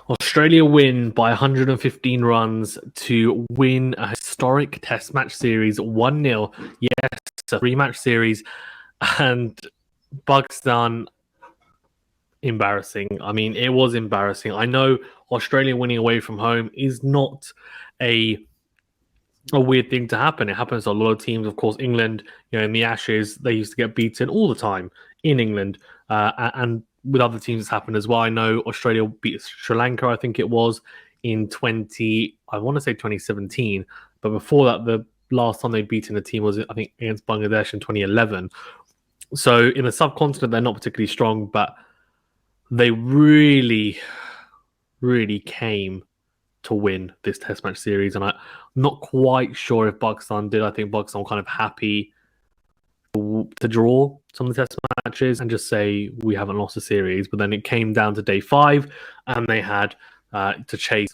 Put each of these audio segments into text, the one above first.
Australia win by 115 runs to win a historic Test match series 1-0. Yes, a rematch series. And Pakistan, embarrassing. I mean, it was embarrassing. I know Australia winning away from home is not a weird thing to happen. It happens to a lot of teams. Of course, England, in the Ashes, they used to get beaten all the time in England. And with other teams, it's happened as well. I know Australia beat Sri Lanka, I think it was, in 2017. But before that, the last time they'd beaten a team was, I think, against Bangladesh in 2011. So in the subcontinent, they're not particularly strong, but they really, really came to win this Test match series. And I'm not quite sure if Pakistan did. I think Pakistan were kind of happy to draw some of the Test matches and just say we haven't lost a series. But then it came down to day 5, and they had to chase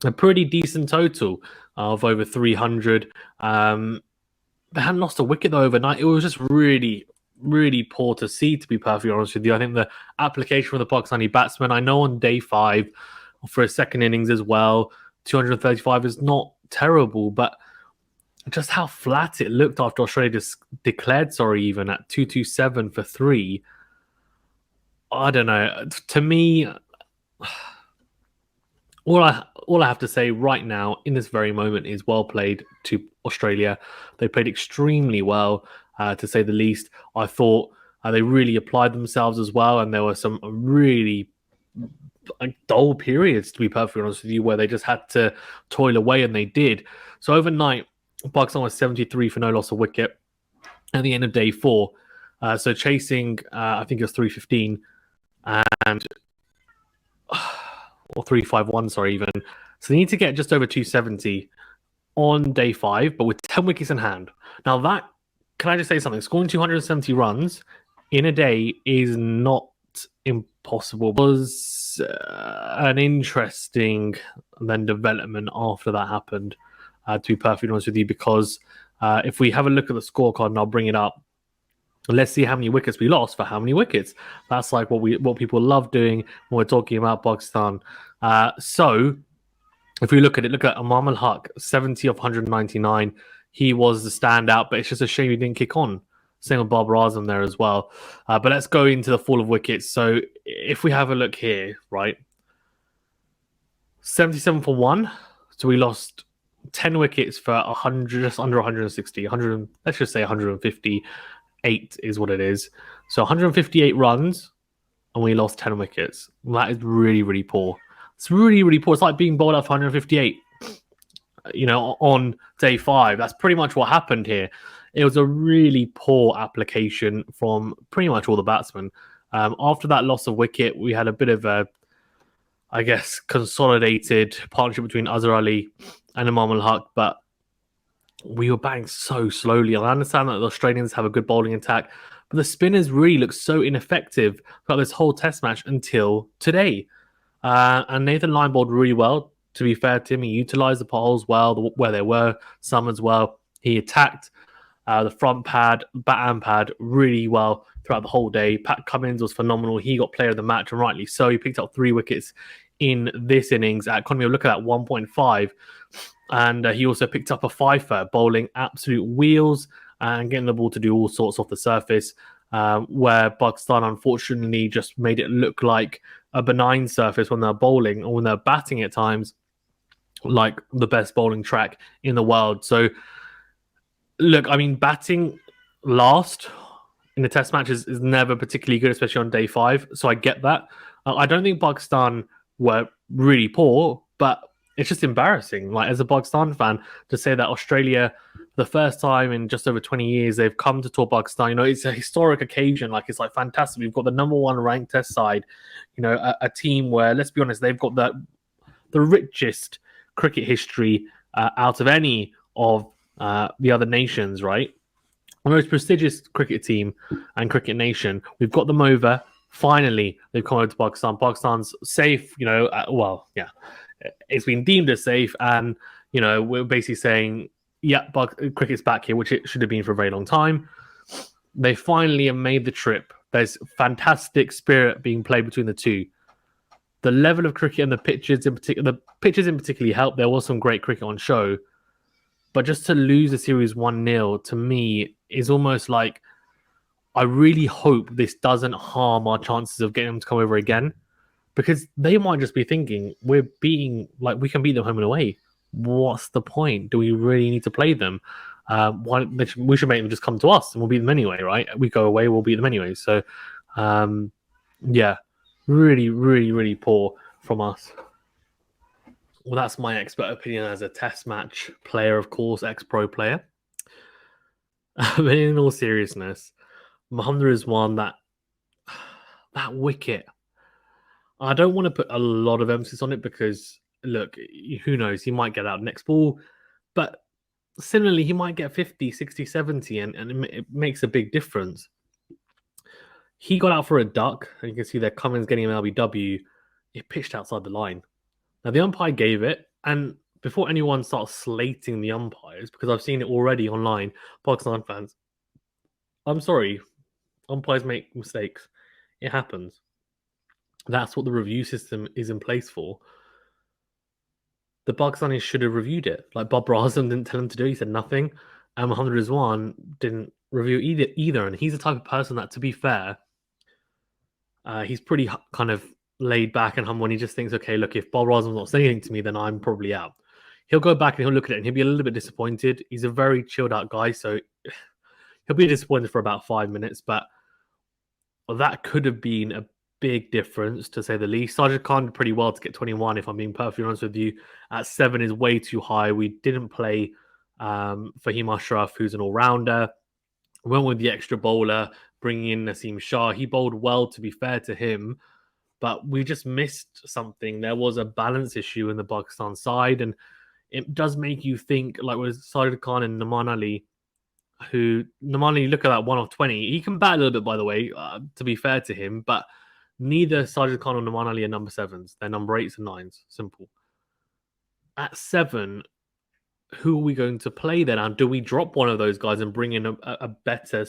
a pretty decent total of over 300. They hadn't lost a wicket though overnight. It was just really, really poor to see, to be perfectly honest with you. I think the application for the Pakistani batsmen, I know on day 5 for a second innings as well, 235 is not terrible, but just how flat it looked after Australia declared, even at 227 for 3. I don't know. To me, all I have to say right now in this very moment is well played to Australia. They played extremely well, to say the least. I thought they really applied themselves as well, and there were some really dull periods, to be perfectly honest with you, where they just had to toil away, and they did. So overnight, Pakistan was 73 for no loss of wicket at the end of day 4. So chasing, I think it was 315 and or 351, even. So they need to get just over 270 on day 5, but with 10 wickets in hand. Now that, can I just say something? Scoring 270 runs in a day is not impossible. It was an interesting then development after that happened, to be perfectly honest with you, because if we have a look at the scorecard, and I'll bring it up, let's see how many wickets we lost for how many wickets. That's like what people love doing when we're talking about Pakistan. So if we look at Imam al-Haq, 70 of 199. He was the standout, but it's just a shame he didn't kick on. Same with Babar Azam there as well. But let's go into the fall of wickets. So if we have a look here, right, 77 for 1. So we lost 10 wickets for 100, just under 160. 100, let's just say 158 is what it is. So 158 runs, and we lost 10 wickets. That is really, really poor. It's really, really poor. It's like being bowled out for 158, on day 5. That's pretty much what happened here. It was a really poor application from pretty much all the batsmen. After that loss of wicket, we had a bit of a, I guess, consolidated partnership between Azhar Ali and Imam al-Haq, but we were batting so slowly. I understand that the Australians have a good bowling attack, but the spinners really looked so ineffective throughout this whole Test match until today. And Nathan Lyon bowled really well. To be fair to him, he utilised the potholes well, where there were some as well. He attacked the front pad, bat and pad really well throughout the whole day. Pat Cummins was phenomenal. He got player of the match, and rightly so. He picked up 3 wickets in this innings at economy of look at that 1.5. And he also picked up a 5-fer, bowling absolute wheels and getting the ball to do all sorts off the surface, where Pakistan unfortunately just made it look like a benign surface when they're bowling, or when they're batting at times, like the best bowling track in the world. So, look, I mean, batting last in the Test match is never particularly good, especially on day 5. So I get that. I don't think Pakistan were really poor, but it's just embarrassing. Like, as a Pakistan fan, to say that Australia, the first time in just over 20 years, they've come to tour Pakistan. It's a historic occasion. Like, it's like fantastic. We've got the number 1 ranked Test side. A team where, let's be honest, they've got the richest cricket history out of any of the other nations, right? The most prestigious cricket team and cricket nation. We've got them over. Finally, they've come over to Pakistan. Pakistan's safe, it's been deemed as safe, and we're basically saying, yeah, cricket's back here, which it should have been for a very long time. They finally have made the trip There's fantastic spirit being played between the two. The level of cricket and the pitches in particular helped. There was some great cricket on show, but just to lose a series 1-0 to me is almost like I really hope this doesn't harm our chances of getting them to come over again, because they might just be thinking we can beat them home and away. What's the point? Do we really need to play them? We should make them just come to us and we'll beat them anyway, right? We go away, we'll beat them anyway. So, yeah, really, really, really poor from us. Well, that's my expert opinion as a test match player, of course, ex-pro player. But in all seriousness, Muhammad is one that wicket. I don't want to put a lot of emphasis on it because, look, who knows? He might get out next ball, but similarly, he might get 50, 60, 70, and it makes a big difference. He got out for a duck, and you can see there Cummins getting an LBW. It pitched outside the line. Now, the umpire gave it, and before anyone starts slating the umpires, because I've seen it already online, Pakistan fans, I'm sorry, umpires make mistakes. It happens. That's what the review system is in place for. The Pakistanis should have reviewed it. Like Babar Azam didn't tell him to do. He said nothing, and Muhammad Rizwan didn't review either. And he's the type of person that, to be fair, he's pretty kind of laid back and humble. And he just thinks, okay, look, if Babar Azam's not saying anything to me, then I'm probably out. He'll go back and he'll look at it and he'll be a little bit disappointed. He's a very chilled out guy, so he'll be disappointed for about 5 minutes, but that could have been a big difference, to say the least. Sajid Khan did pretty well to get 21, if I'm being perfectly honest with you. At 7 is way too high. We didn't play Fahim Ashraf, who's an all-rounder. Went with the extra bowler, bringing in Naseem Shah. He bowled well, to be fair to him, but we just missed something. There was a balance issue in the Pakistan side, and it does make you think, like with Sajid Khan and Naman Ali, who Naman, look at that 1 of 20. He can bat a little bit, by the way, to be fair to him, but neither Sajid Khan or Naman Ali are number 7s. They're number 8s and 9s. Simple. At 7, who are we going to play then? And do we drop one of those guys and bring in a better,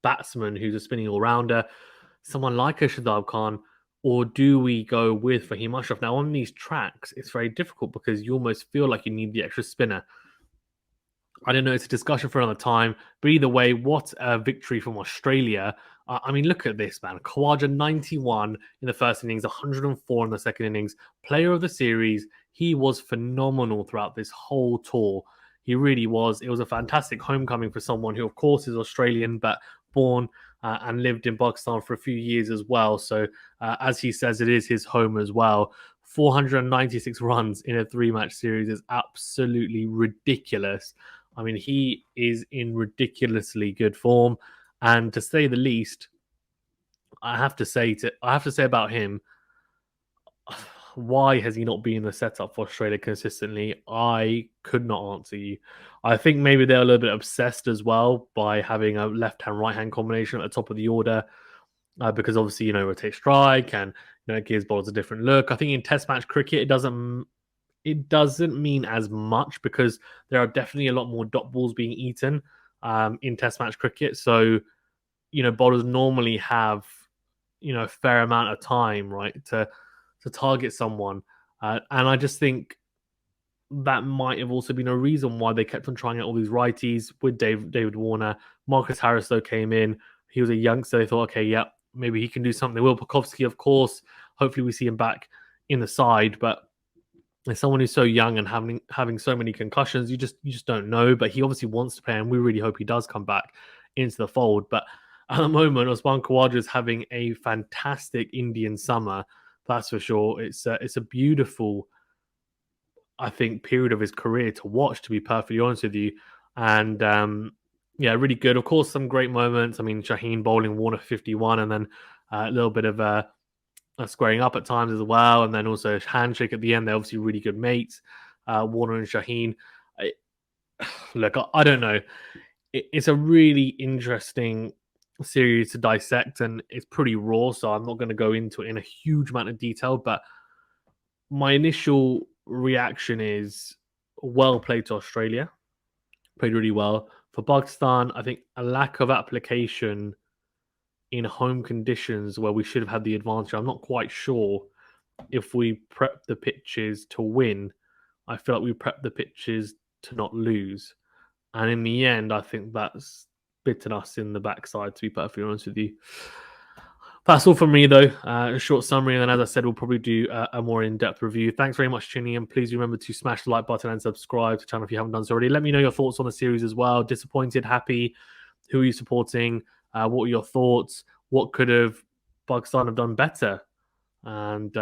batsman who's a spinning all-rounder, someone like a Shadab Khan, or do we go with Fahim Ashraf? Now, on these tracks, it's very difficult because you almost feel like you need the extra spinner. I don't know, it's a discussion for another time. But either way, what a victory from Australia. I mean, look at this, man. Khawaja 91 in the first innings, 104 in the second innings. Player of the series. He was phenomenal throughout this whole tour. He really was. It was a fantastic homecoming for someone who, of course, is Australian, but born and lived in Pakistan for a few years as well. So, as he says, it is his home as well. 496 runs in a 3-match series is absolutely ridiculous. I mean, he is in ridiculously good form, and to say the least, I have to say about him, why has he not been in the setup for Australia consistently? I could not answer you. I think maybe they're a little bit obsessed as well by having a left-hand, right-hand combination at the top of the order, because obviously, rotate strike and it gives bowlers a different look. I think in Test match cricket, it doesn't mean as much because there are definitely a lot more dot balls being eaten in Test match cricket. So, bowlers normally have, a fair amount of time, right, to target someone. And I just think that might have also been a reason why they kept on trying out all these righties with David Warner. Marcus Harris, though, came in. He was a youngster. They thought, okay, yeah, maybe he can do something. Will Pukovsky, of course. Hopefully we see him back in the side. But as someone who's so young and having so many concussions, you just don't know. But he obviously wants to play, and we really hope he does come back into the fold. But at the moment, Usman Khawaja is having a fantastic Indian summer, that's for sure. It's a beautiful, I think, period of his career to watch, to be perfectly honest with you. And yeah, really good. Of course, some great moments. I mean, Shaheen bowling Warner 51, and then a little bit of squaring up at times as well, and then also a handshake at the end. They're obviously really good mates, Warner and Shaheen. Look, I don't know. It's a really interesting series to dissect, and it's pretty raw, so I'm not going to go into it in a huge amount of detail, but my initial reaction is well played to Australia. Played really well. For Pakistan, I think a lack of application in home conditions where we should have had the advantage. I'm not quite sure if we prepped the pitches to win. I feel like we prepped the pitches to not lose. And in the end, I think that's bitten us in the backside, to be perfectly honest with you. That's all from me, though. A short summary, and then, as I said, we'll probably do a more in-depth review. Thanks very much for tuning in. Please remember to smash the like button and subscribe to the channel if you haven't done so already. Let me know your thoughts on the series as well. Disappointed, happy? Who are you supporting? What are your thoughts? What could have Pakistan have done better? And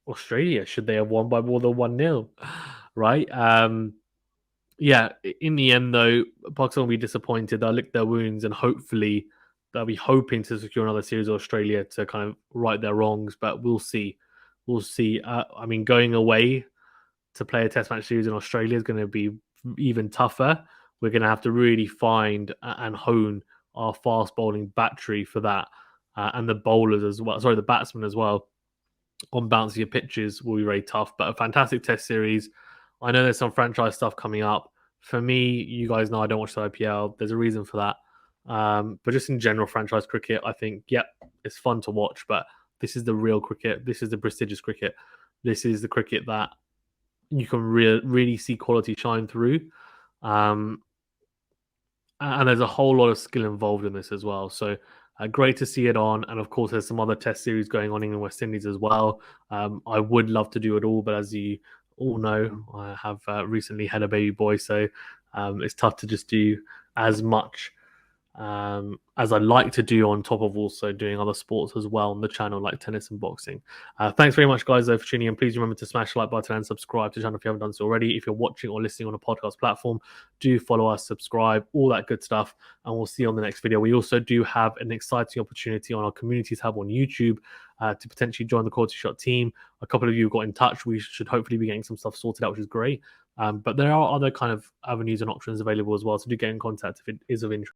Australia, should they have won by more than 1-0? Right? Yeah, in the end, though, Pakistan will be disappointed. They'll lick their wounds, and hopefully they'll be hoping to secure another series of Australia to kind of right their wrongs. But we'll see. We'll see. I mean, going away to play a test match series in Australia is going to be even tougher. We're going to have to really find and hone our fast bowling battery for that, and the bowlers as well. Sorry, the batsmen as well. On bouncier pitches will be very tough, but a fantastic test series. I know there's some franchise stuff coming up. For me, you guys know I don't watch the IPL. There's a reason for that. But just in general, franchise cricket, I think, yep, it's fun to watch, but this is the real cricket. This is the prestigious cricket. This is the cricket that you can really see quality shine through. And there's a whole lot of skill involved in this as well. So great to see it on. And of course, there's some other test series going on in West Indies as well. I would love to do it all, but as you all know, I have recently had a baby boy. So it's tough to just do as much as I like to do on top of also doing other sports as well on the channel, like tennis and boxing. Thanks very much, guys, though, for tuning in. Please remember to smash the like button and subscribe to the channel if you haven't done so already. If you're watching or listening on a podcast platform, do follow us, subscribe, all that good stuff, and we'll see you on the next video. We also do have an exciting opportunity on our community tab on YouTube to potentially join the QualityShot team. A couple of you got in touch. We should hopefully be getting some stuff sorted out, which is great. But there are other kind of avenues and options available as well, so do get in contact if it is of interest.